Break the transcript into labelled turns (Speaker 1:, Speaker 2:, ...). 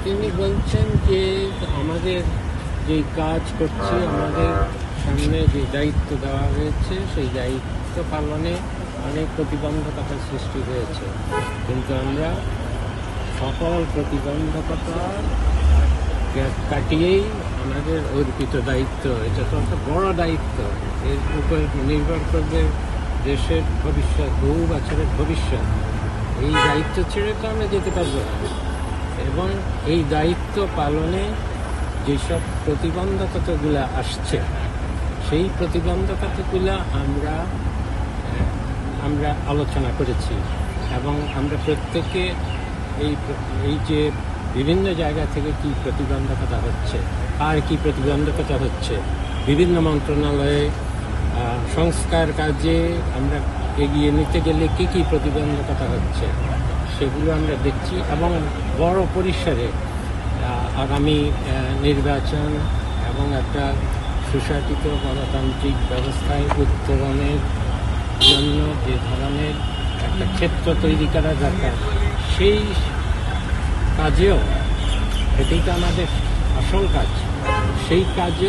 Speaker 1: তিনি বলছেন যে আমাদের যে কাজ করছি, আমাদের সামনে যে দায়িত্ব দেওয়া হয়েছে সেই দায়িত্ব পালনে অনেক প্রতিবন্ধকতার সৃষ্টি হয়েছে, কিন্তু আমরা সকল প্রতিবন্ধকতা কাটিয়েই আমাদের অর্পিত দায়িত্ব, এটা তো একটা বড় দায়িত্ব, এর উপর নির্ভর করবে দেশের ভবিষ্যৎ, বহু বছরের ভবিষ্যৎ। এই দায়িত্ব ছেড়ে তো আমরা যেতে পারবো না, এবং এই দায়িত্ব পালনে যেসব প্রতিবন্ধকতাগুলো আসছে সেই প্রতিবন্ধকতাগুলো আমরা আলোচনা করেছি, এবং আমরা প্রত্যেকে এই যে বিভিন্ন জায়গা থেকে কি প্রতিবন্ধকতা হচ্ছে, আর কি প্রতিবন্ধকতা হচ্ছে, বিভিন্ন মন্ত্রণালয়ে সংস্কার কাজে আমরা এগিয়ে নিতে গেলে কি কি প্রতিবন্ধকতা হচ্ছে সেগুলো আমরা দেখছি, এবং বড় পরিসরে আগামী নির্বাচন এবং একটা সুশাসিত গণতান্ত্রিক ব্যবস্থায় উত্তরণের জন্য যে ধরনের একটা ক্ষেত্র তৈরি করা দরকার, সেই কাজেও এটাই তো আমাদের আসল কাজ, সেই কাজে